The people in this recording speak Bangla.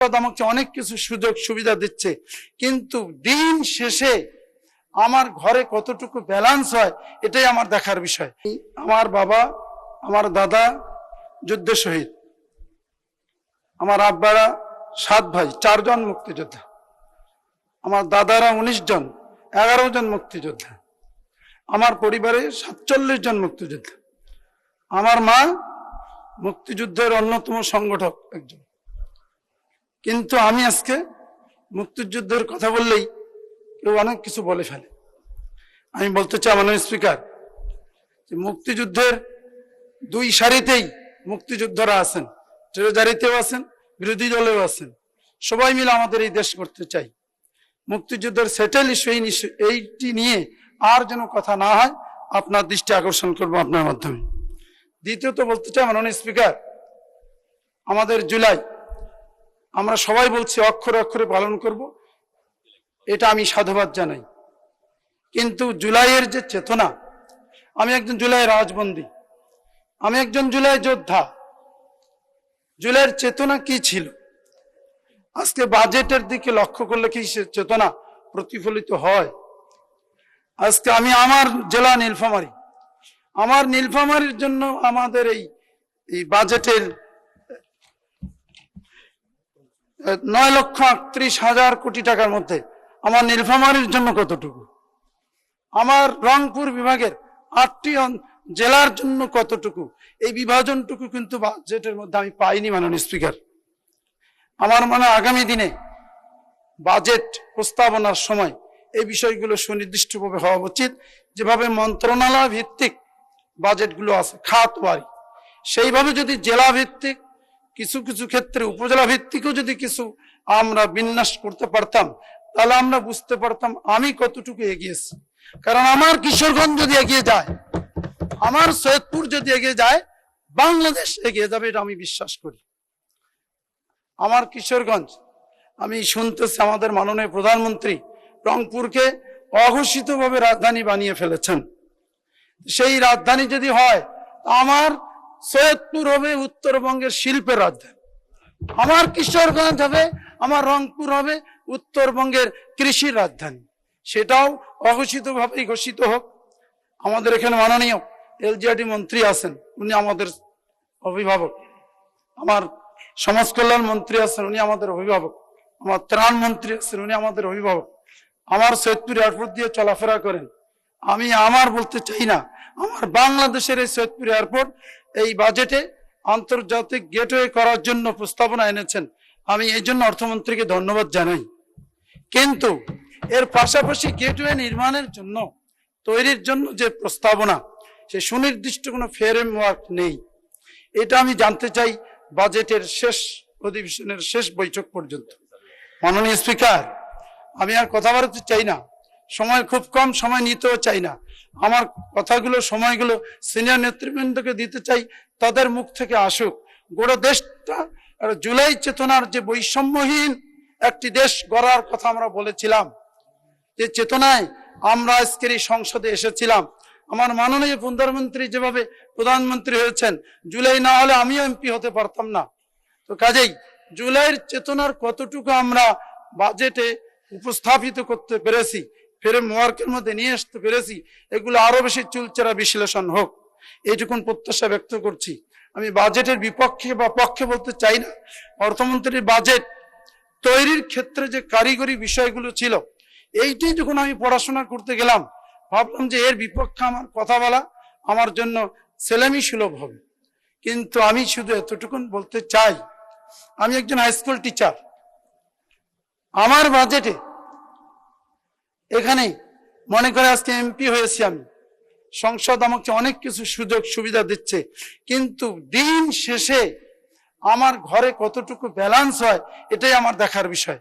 আমাকে অনেক কিছু সুযোগ সুবিধা দিচ্ছে, কিন্তু দিন শেষে আমার ঘরে কতটুকু ব্যালেন্স হয় এটাই আমার দেখার বিষয়। আমার বাবা, আমার দাদা যুদ্ধে শহীদ, আমার আব্বারা 7 ভাই, 4 জন মুক্তিযোদ্ধা, আমার দাদারা 19 জন, 11 জন মুক্তিযোদ্ধা, আমার পরিবারে 47 জন মুক্তিযোদ্ধা, আমার মা মুক্তিযুদ্ধের অন্যতম সংগঠক একজন। কিন্তু আমি আজকে মুক্তিযুদ্ধের কথা বললেই কেউ অনেক কিছু বলে ফেলে। আমি বলতে চাই মাননীয় স্পিকার, যে মুক্তিযুদ্ধের 2 সারিতেই মুক্তিযোদ্ধারা আছেন, ট্রেজারিতেও আছেন, বিরোধী দলেও আছেন। সবাই মিলে আমাদের এই দেশ করতে চাই। মুক্তিযুদ্ধের সেটেল ইস্যু এইটি নিয়ে আর যেন কথা না হয়, আপনার দৃষ্টি আকর্ষণ করবো আপনার মাধ্যমে। দ্বিতীয়ত বলতে চাই মাননীয় স্পিকার, আমাদের জুলাই আমরা সবাই বলছি অক্ষরে অক্ষরে পালন করব, এটা আমি সাধুবাদ জানাই। কিন্তু জুলাইয়ের যে চেতনা, আমি একজন জুলাই রাজবন্দী, আমি একজন জুলাই যোদ্ধা। জুলাইয়ের চেতনা কি ছিল? আজকে বাজেটের দিকে লক্ষ্য করলে কি সে চেতনা প্রতিফলিত হয়? আজকে আমি আমার জেলা নীলফামারী, আমার নীলফামারীর জন্য আমাদের এই বাজেটের 9,38,000 কোটি টাকার মধ্যে আমার নীলফামারীর জন্য কতটুকু, আমার রংপুর বিভাগের 8টি জেলার জন্য কতটুকু, এই বিভাজনটুকু কিন্তু বাজেটের মধ্যে আমি পাইনি মাননীয় স্পিকার। আমার মনে হয় আগামী দিনে বাজেট প্রস্তাবনার সময় এই বিষয়গুলো সুনির্দিষ্টভাবে হওয়া উচিত। যেভাবে মন্ত্রণালয় ভিত্তিক বাজেটগুলো আছে খাতওয়ারি, সেইভাবে যদি জেলা ভিত্তিক, কিছু কিছু ক্ষেত্রে উপজেলা ভিত্তিকও যদি কিছু আমরা বিন্যাস করতে পারতাম, তাহলে আমরা বুঝতে পারতাম আমি কতটুকু এগিয়েছি। কারণ আমার কিশোরগঞ্জ যদি এগিয়ে যায়, আমার সৈয়দপুর যদি এগিয়ে যায়, বাংলাদেশ এগিয়ে যাবে, এটা আমি বিশ্বাস করি। আমার কিশোরগঞ্জ, আমি শুনতেছি আমাদের মাননীয় প্রধানমন্ত্রী রংপুরকে অঘোষিতভাবে রাজধানী বানিয়ে ফেলেছেন। সেই রাজধানী যদি হয়, আমার সৈয়দপুর হবে উত্তরবঙ্গের শিল্পের রাজধানী, আমার কিশোরগঞ্জ হবে, আমার রংপুর হবে উত্তরবঙ্গের কৃষির রাজধানী। সেটাও অঘোষিতভাবেই ঘোষিত হোক। আমাদের এখানে মাননীয় এলজিআরডি মন্ত্রী আছেন, উনি আমাদের অভিভাবক। আমার সমাজ কল্যাণ মন্ত্রী আছেন, উনি আমাদের অভিভাবক। আমার ত্রাণ মন্ত্রী আছেন, উনি আমাদের অভিভাবক। আমার সৈয়দপুর এয়ারপোর্ট দিয়ে চলাফেরা করেন। আমি আমার বলতে চাই না, আমার বাংলাদেশের এই সৈয়দপুর এয়ারপোর্ট এই বাজেটে আন্তর্জাতিক গেটওয়ে করার জন্য প্রস্তাবনা এনেছেন। আমি এই জন্য অর্থমন্ত্রীকে ধন্যবাদ জানাই। কিন্তু এর পাশাপাশি গেটওয়ে নির্মাণের জন্য, তৈরির জন্য যে প্রস্তাবনা, সে সুনির্দিষ্ট কোনো ফ্রেমওয়ার্ক নেই। এটা আমি জানতে চাই বাজেটের শেষ অধিবেশনের শেষ বৈঠক পর্যন্ত। মাননীয় স্পিকার, আমি আর কথা বলতে চাই না, সময় খুব কম, সময় নিতেও চাই না। আমার কথাগুলো, সময়গুলো সিনিয়র নেতৃবৃন্দকে দিতে চাই, তাদের মুখ থেকে আসুক। গোটা দেশটা জুলাই চেতনার যে বৈষম্যহীন একটি দেশ গড়ার কথা আমরা বলেছিলাম, যে চেতনায় আমরা আজকের এই সংসদে এসেছিলাম। আমার মাননীয় প্রধানমন্ত্রী যেভাবে প্রধানমন্ত্রী হয়েছেন, জুলাই না হলে আমিও এমপি হতে পারতাম না। তো কাজেই জুলাইয়ের চেতনার কতটুকু আমরা বাজেটে উপস্থাপিত করতে পেরেছি, ফ্রেমওয়ার্কের মধ্যে নিয়ে আসতে পেরেছি, এগুলো আরো বেশি চুলচেরা বিশ্লেষণ হোক, এইটুকুন প্রত্যাশা ব্যক্ত করছি। আমি বাজেটের বিপক্ষে বা পক্ষে বলতে চাই না। অর্থমন্ত্রীর বাজেট তৈরির ক্ষেত্রে যে কারিগরি বিষয়গুলো ছিল, এইটাই যখন আমি পড়াশোনা করতে গেলাম, ভাবলাম যে এর বিপক্ষে আমার কথা বলা আমার জন্য ছেলেমি সুলভ হবে। কিন্তু আমি শুধু এতটুকুন বলতে চাই, আমি একজন হাই স্কুল টিচার। আমার বাজেটে এখানে মনে করে আজকে এমপি হয়েছি আমি, সংসদ আমাকে অনেক কিছু সুযোগ সুবিধা দিচ্ছে, কিন্তু দিন শেষে আমার ঘরে কতটুকু ব্যালেন্স হয় এটাই আমার দেখার বিষয়।